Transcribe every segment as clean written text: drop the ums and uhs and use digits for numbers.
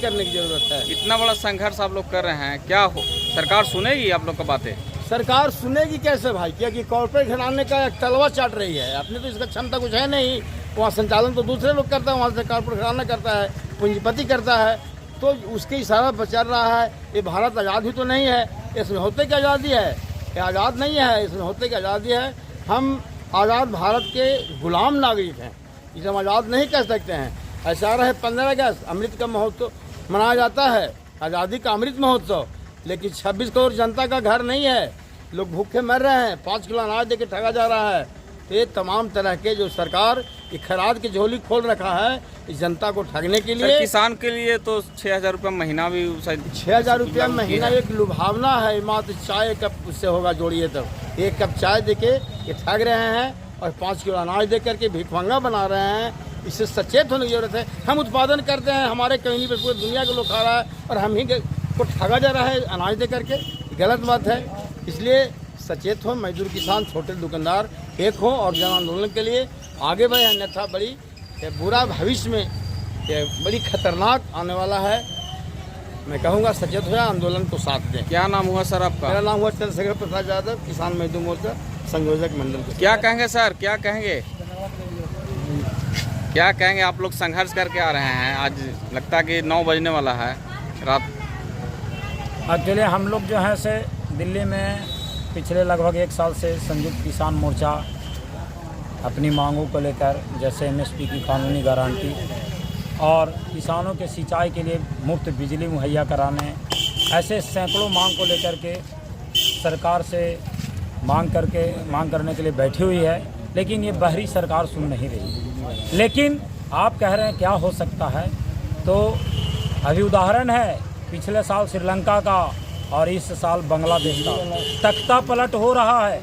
करने की जरूरत है। इतना बड़ा संघर्ष आप लोग कर रहे हैं, क्या हो सरकार सुनेगी आप लोग का बातें? सरकार सुनेगी कैसे भाई, क्योंकि कॉर्पोरेट घराने का एक तलवा चाट रही है। अपनी तो इसका क्षमता कुछ है नहीं, वहाँ संचालन तो दूसरे लोग करते हैं, वहाँ से कॉर्पोरेट घराना करता है, पूंजीपति करता है, तो उसके इशारा पर चल रहा है। ये भारत आज़ाद ही तो नहीं है, इसमें होते की आज़ादी है, ये आज़ाद नहीं है, इसमें होते की आज़ादी है। हम आज़ाद भारत के गुलाम नागरिक हैं, इसे हम आज़ाद नहीं कह सकते हैं। ऐसा रहे 15 अगस्त अमृत का महोत्सव मनाया जाता है, आज़ादी का अमृत महोत्सव, लेकिन 26 करोड़ जनता का घर नहीं है, लोग भूखे मर रहे हैं, 5 किलो अनाज दे के ठगा जा रहा है। तो ये तमाम तरह के जो सरकार ये खराद की झोली खोल रखा है इस जनता को ठगने के लिए। किसान के लिए तो 6,000 रुपये महीना भी 6,000 रुपया महीना एक लुभावना है। मात्र चाय कप उससे होगा जोड़िए, तब 1 कप चाय दे के ये ठग रहे हैं और 5 किलो अनाज दे करके भिखमंगा बना रहे हैं। इससे सचेत होने की जरूरत है। हम उत्पादन करते हैं, हमारे कहीं पर पूरी दुनिया के लोग खा रहा है और हम ही को ठगा जा रहा है अनाज दे करके, गलत बात है। इसलिए सचेत हो, मजदूर किसान छोटे दुकानदार एक हो और जन आंदोलन के लिए आगे बढ़े, अन्यथा बड़ी बुरा भविष्य में ये बड़ी खतरनाक आने वाला है। मैं कहूँगा सचेत हो, आंदोलन को साथ दें। क्या नाम हुआ सर आपका? मेरा नाम हुआ चंद्रशेखर प्रसाद यादव, किसान मजदूर मोर्चा संयोजक मंडल। क्या कहेंगे सर, क्या कहेंगे, क्या कहेंगे? आप लोग संघर्ष करके आ रहे हैं, आज लगता है कि 9 बजने वाला है रात। एक्चुअली हम लोग जो है से दिल्ली में पिछले लगभग 1 साल से संयुक्त किसान मोर्चा अपनी मांगों को लेकर, जैसे एमएसपी की कानूनी गारंटी और किसानों के सिंचाई के लिए मुफ्त बिजली मुहैया कराने, ऐसे सैकड़ों मांग को लेकर के सरकार से मांग करने के लिए बैठी हुई है। लेकिन ये बाहरी सरकार सुन नहीं रही। लेकिन आप कह रहे हैं क्या हो सकता है, तो अभी उदाहरण है पिछले साल श्रीलंका का और इस साल बांग्लादेश का तख्ता पलट हो रहा है,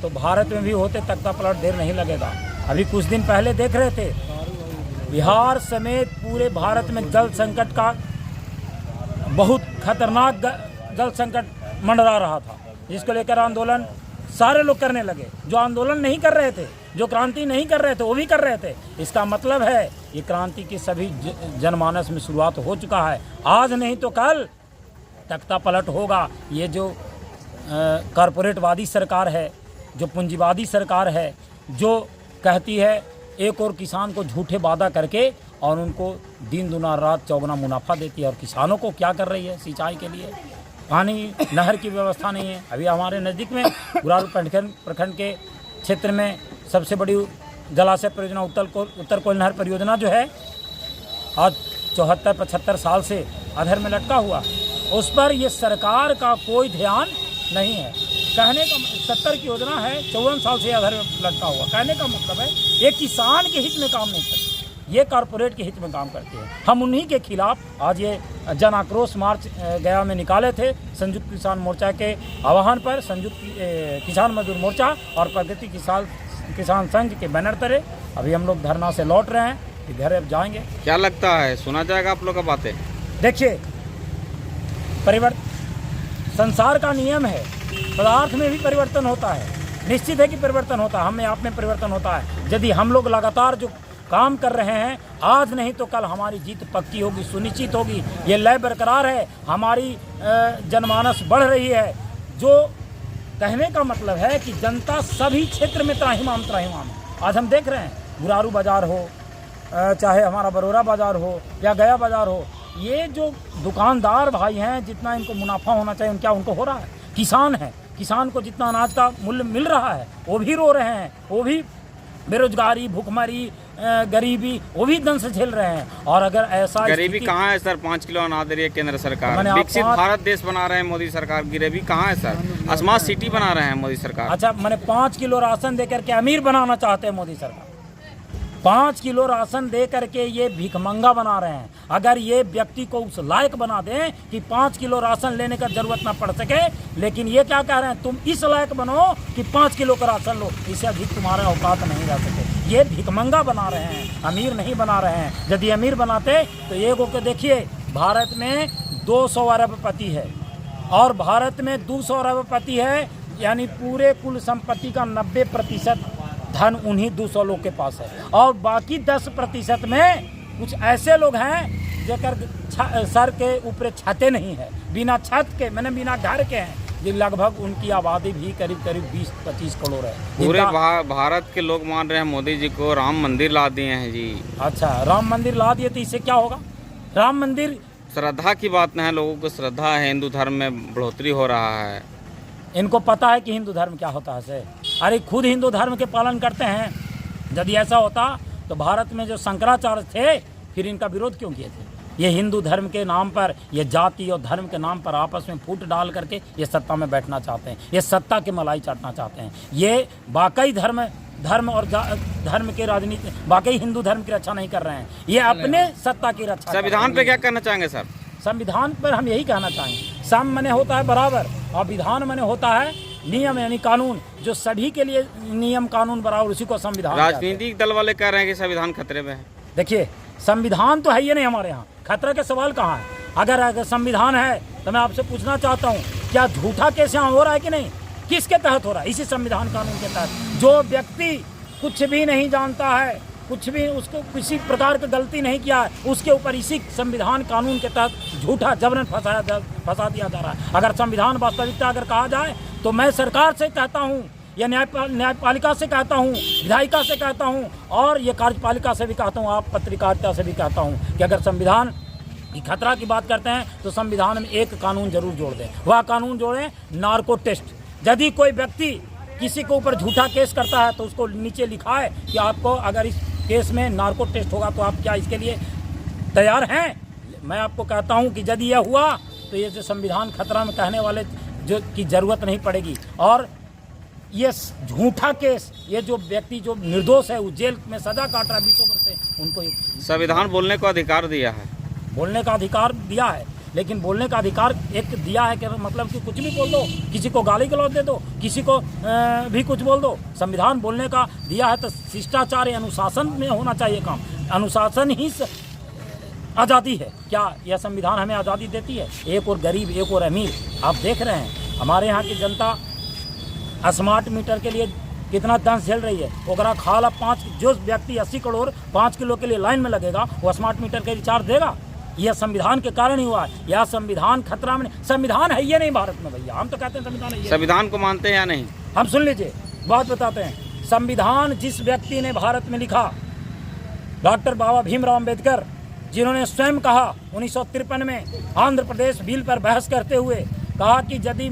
तो भारत में भी होते तख्ता पलट देर नहीं लगेगा। अभी कुछ दिन पहले देख रहे थे बिहार समेत पूरे भारत में जल संकट का बहुत खतरनाक जल संकट मंडरा रहा था, जिसको लेकर आंदोलन सारे लोग करने लगे। जो आंदोलन नहीं कर रहे थे, जो क्रांति नहीं कर रहे थे, वो भी कर रहे थे। इसका मतलब है ये क्रांति की सभी जनमानस में शुरुआत हो चुका है। आज नहीं तो कल तख्ता पलट होगा। ये जो कॉरपोरेटवादी सरकार है, जो पूंजीवादी सरकार है, जो कहती है एक और किसान को झूठे वादा करके और उनको दिन दुना रात चौगुना मुनाफा देती है, और किसानों को क्या कर रही है? सिंचाई के लिए पानी नहर की व्यवस्था नहीं है। अभी हमारे नज़दीक में गुरारू प्रखंड के क्षेत्र में सबसे बड़ी जलाशय परियोजना उत्तर कोयल नहर परियोजना जो है आज 74-75 साल से अधर में लटका हुआ, उस पर ये सरकार का कोई ध्यान नहीं है। कहने का 70 की योजना है, 54 साल से अधर में लटका हुआ। कहने का मतलब है ये किसान के हित में काम नहीं करते, ये कॉरपोरेट के हित में काम करते हैं। हम उन्हीं के खिलाफ आज ये जन आक्रोश मार्च गया में निकाले थे, संयुक्त किसान मोर्चा के आह्वान पर। संयुक्त किसान मजदूर मोर्चा और प्रगति किसान संघ के बैनर तले अभी हम लोग धरना से लौट रहे हैं, कि घर अब जाएंगे। क्या लगता है सुना जाएगा आप लोग का बातें? देखिए, संसार का नियम है, पदार्थ में भी परिवर्तन होता है, निश्चित है कि परिवर्तन होता है, हमें आप में परिवर्तन होता है। यदि हम लोग लगातार जो काम कर रहे हैं, आज नहीं तो कल हमारी जीत पक्की होगी, सुनिश्चित होगी। ये लय बरकरार है, हमारी जनमानस बढ़ रही है। जो कहने का मतलब है कि जनता सभी क्षेत्र में त्राहिमाम है। आज हम देख रहे हैं गुरारू बाजार हो, चाहे हमारा बरोरा बाजार हो या गया बाजार हो, ये जो दुकानदार भाई हैं, जितना इनको मुनाफा होना चाहिए क्या उनको हो रहा है? किसान है, किसान को जितना अनाज का मूल्य मिल रहा है वो भी रो रहे हैं, वो भी बेरोजगारी, भुखमरी, गरीबी, वो भी दंश से झेल रहे हैं। और अगर ऐसा गरीबी कहाँ है सर? 5 किलो अनाज दे रही है केंद्र सरकार, विकसित भारत देश बना रहे हैं मोदी सरकार, गरीबी कहाँ है सर? स्मार्ट सिटी बना रहे हैं मोदी सरकार। अच्छा, मैंने 5 किलो राशन दे करके अमीर बनाना चाहते हैं मोदी सरकार। 5 किलो राशन दे करके ये भिखमंगा बना रहे हैं। अगर ये व्यक्ति को उस लायक बना दें कि 5 किलो राशन लेने का जरूरत ना पड़ सके, लेकिन ये क्या कह रहे हैं, तुम इस लायक बनो कि 5 किलो का राशन लो, इससे अधिक तुम्हारे औकात नहीं रह सके। ये भिखमंगा बना रहे हैं, अमीर नहीं बना रहे हैं। यदि अमीर बनाते तो ये को देखिए, भारत में 200 अरबपति है और भारत में 200 अरबपति है, यानी पूरे कुल संपत्ति का 90% धन उन्हीं 200 लोग के पास है। और बाकी 10% में कुछ ऐसे लोग हैं जेकर सर के ऊपर छतें नहीं है, बिना छत के मैंने बिना घर के हैं, ये लगभग उनकी आबादी भी करीब करीब 20-25 करोड़ है। पूरे भारत के लोग मान रहे हैं मोदी जी को, राम मंदिर ला दिए हैं जी। अच्छा, राम मंदिर ला दिए तो इससे क्या होगा? राम मंदिर श्रद्धा की बात नहीं है, लोगों को श्रद्धा है, हिंदू धर्म में बढ़ोतरी हो रहा है। इनको पता है कि हिंदू धर्म क्या होता है से? अरे खुद हिंदू धर्म के पालन करते हैं। यदि ऐसा होता तो भारत में जो शंकराचार्य थे फिर इनका विरोध क्यों किए थे? ये हिंदू धर्म के नाम पर, ये जाति और धर्म के नाम पर आपस में फूट डाल करके ये सत्ता में बैठना चाहते हैं, ये सत्ता के मलाई चाटना चाहते हैं। ये वाकई धर्म और धर्म के राजनीति, वाकई हिंदू धर्म की रक्षा नहीं कर रहे हैं, ये अपने सत्ता की रक्षा। संविधान पे क्या कहना चाहेंगे सर? संविधान पर हम यही कहना चाहेंगे, सम माने होता है बराबर और विधान माने होता है नियम यानी कानून, जो सभी के लिए नियम कानून बराबर, उसी को संविधान। राजनीतिक दल वाले कह रहे हैं कि संविधान खतरे में है। देखिए, संविधान तो है ही नहीं हमारे यहाँ, खतरा का सवाल कहाँ है? अगर संविधान है तो मैं आपसे पूछना चाहता हूँ, क्या झूठा केस यहाँ हो रहा है कि नहीं? किसके तहत हो रहा है? इसी संविधान कानून के तहत। जो व्यक्ति कुछ भी नहीं जानता है, कुछ भी उसको किसी प्रकार की गलती नहीं किया है, उसके ऊपर इसी संविधान कानून के तहत झूठा जबरन फंसा दिया जा रहा है। अगर संविधान वास्तविकता अगर कहा जाए तो मैं सरकार से कहता हूँ, या न्यायपालिका से कहता हूँ, विधायिका से कहता हूँ और ये कार्यपालिका से भी कहता हूँ, आप पत्रकारिता से भी कहता हूँ कि अगर संविधान की खतरा की बात करते हैं तो संविधान में एक कानून जरूर जोड़ दें। वह कानून जोड़ें नार्को टेस्ट। यदि कोई व्यक्ति किसी के ऊपर झूठा केस करता है तो उसको नीचे लिखा है कि आपको अगर इस केस में नार्को टेस्ट होगा तो आप क्या इसके लिए तैयार हैं? मैं आपको कहता हूँ कि यदि यह हुआ तो ये जो संविधान खतरा में कहने वाले जो की ज़रूरत नहीं पड़ेगी। और ये झूठा केस, ये जो व्यक्ति जो निर्दोष है वो जेल में सजा काट रहा है 20 वर्ष से, उनको संविधान बोलने का अधिकार दिया है, बोलने का अधिकार दिया है, लेकिन बोलने का अधिकार एक दिया है कि मतलब कि कुछ भी बोल दो, किसी को गाली गलौज दे दो, किसी को भी कुछ बोल दो। संविधान बोलने का दिया है तो शिष्टाचार या अनुशासन में होना चाहिए काम। अनुशासन ही आज़ादी है। क्या यह संविधान हमें आज़ादी देती है? एक और गरीब, एक और अमीर। आप देख रहे हैं हमारे यहाँ की जनता स्मार्ट मीटर के लिए कितना दंश झेल रही है। ओकरा खाला 5 जो व्यक्ति 80 करोड़ 5 किलो के लिए लाइन में लगेगा, वो स्मार्ट मीटर के रिचार्ज देगा? यह संविधान के कारण ही हुआ है। यह संविधान खतरा में, संविधान है ये नहीं भारत में भैया। हम तो कहते हैं संविधान है ये। संविधान को मानते हैं या नहीं? हम सुन लीजिए, बात बताते हैं। संविधान जिस व्यक्ति ने भारत में लिखा, डॉक्टर बाबा भीमराव अम्बेडकर, जिन्होंने स्वयं कहा 1953 में आंध्र प्रदेश बिल पर बहस करते हुए कहा कि यदि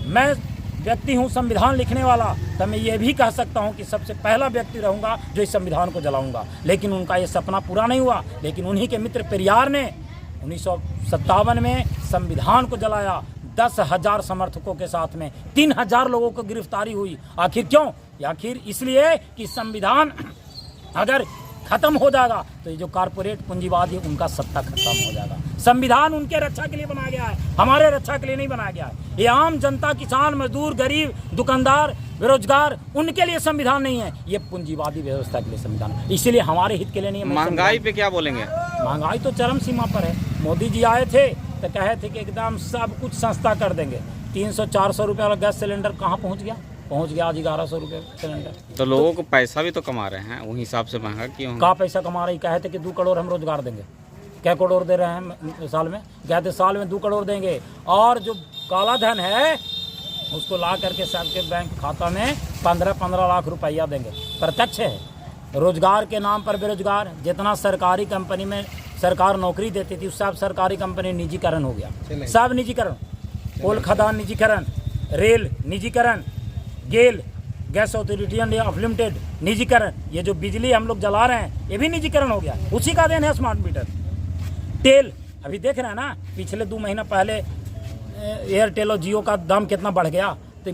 मैं व्यक्ति हूँ संविधान लिखने वाला तो मैं ये भी कह सकता हूँ कि सबसे पहला व्यक्ति रहूँगा जो इस संविधान को जलाऊंगा। लेकिन उनका ये सपना पूरा नहीं हुआ। लेकिन उन्हीं के मित्र पेरियार ने 1957 में संविधान को जलाया। 10,000 समर्थकों के साथ में 3,000 लोगों को गिरफ्तारी हुई। आखिर क्यों? आखिर इसलिए कि संविधान अगर खत्म हो जाएगा तो ये जो कारपोरेट पूंजीवाद है उनका सत्ता खत्म हो जाएगा। संविधान उनके रक्षा के लिए बनाया गया है, हमारे रक्षा के लिए नहीं बनाया गया है। ये आम जनता, किसान, मजदूर, गरीब, दुकानदार, बेरोजगार, उनके लिए संविधान नहीं है। ये पूंजीवादी व्यवस्था के लिए संविधान है, इसीलिए हमारे हित के लिए नहीं है। महंगाई पे क्या बोलेंगे? महंगाई तो चरम सीमा पर है। मोदी जी आए थे तो कहे थे कि एकदम सब कुछ सस्ता कर देंगे। 300-400 रुपये वाला गैस सिलेंडर कहाँ पहुँच गया आज 1100 रुपये सिलेंडर। तो लोगों को पैसा भी तो कमा रहे हैं, उस हिसाब से महंगा क्यों? कहाँ पैसा कमा रहे? कहे थे कि 2 करोड़ हम रोजगार देंगे। क्या करोड़ दे रहे हैं साल में? कहते साल में 2 करोड़ देंगे। और जो काला धन है उसको ला करके सबके बैंक खाता में 15-15 लाख रुपया देंगे। प्रत्यक्ष है। रोजगार के नाम पर बेरोजगार। जितना सरकारी कंपनी में सरकार नौकरी देती थी सब सरकारी कंपनी निजीकरण हो गया। सब निजीकरण, कोल खदान निजीकरण, रेल निजीकरण, गेल गैस अथॉरिटी ऑफ लिमिटेड निजीकरण, ये जो बिजली हम लोग जला रहे हैं ये भी निजीकरण हो गया। उसी का देन है स्मार्ट मीटर। तेल अभी देख रहे हैं ना, पिछले 2 महीना पहले एयरटेल और जियो का दाम कितना बढ़ गया। तो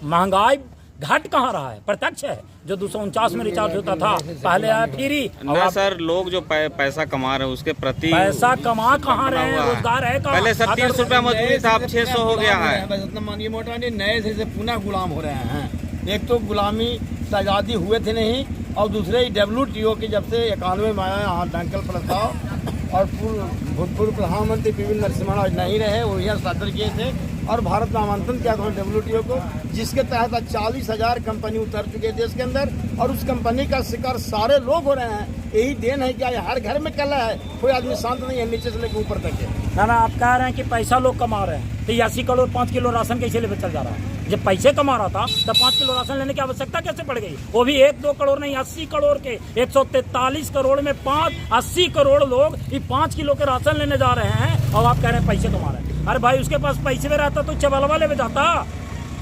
महंगाई घट कहाँ रहा है? प्रत्यक्ष है। जो 249 में रिचार्ज होता था पहले आया फ्री। ना सर, लोग जो पैसा कमा रहे हैं उसके प्रति पैसा कमा कहाँ रहे हैं? रोजगार है कहाँ? पहले सर 300 रुपया मजदूरी था, अब 600 हो गया है। बस इतना मानिए मोटा नहीं, नए से पुनः गुलाम हो रहे हैं। एक तो गुलामी से आज़ादी हुए थे नहीं, और दूसरे WTO के जब से 91 में आया यहाँ दंगल प्रस्ताव, और भूतपूर्व प्रधानमंत्री पी.वी. नरसिम्हा राव नहीं रहे, वो यहाँ हस्ताक्षर किए थे और भारत में आमंत्रण किया था WTO को, जिसके तहत 40,000 कंपनी उतर चुके हैं देश के अंदर। और उस कंपनी का शिकार सारे लोग हो रहे हैं। यही देन है क्या? हर घर में कला है, कोई आदमी शांत नहीं है, नीचे से लेकर ऊपर तक है। ना आप कह रहे हैं कि पैसा लोग कमा रहे हैं, तो 80 करोड़ 5 किलो राशन कैसे लेकर चल जा रहा है? जब पैसे कमा रहा था तब 5 किलो राशन लेने की आवश्यकता कैसे पड़ गई? वो भी 1-2 करोड़ नहीं, 80 करोड़ के 143 करोड़ में 80 करोड़ लोग ये 5 किलो के राशन लेने जा रहे हैं और आप कह रहे हैं पैसे कमा रहे हैं। अरे भाई उसके पास पैसे में रहता तो चबलवा ले जाता।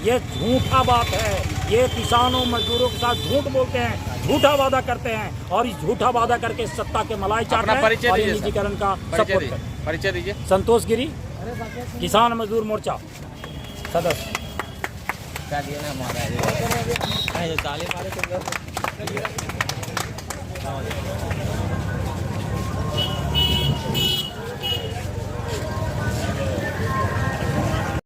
ये झूठा बात है, ये किसानों मजदूरों के साथ झूठ बोलते हैं, झूठा वादा करते हैं और इस झूठा वादा करके सत्ता के मलाई चाट रहे हैं और निजीकरण का सपोर्ट करते हैं। परिचय दीजिए। संतोष गिरी, किसान मजदूर मोर्चा सदस्य। महाराज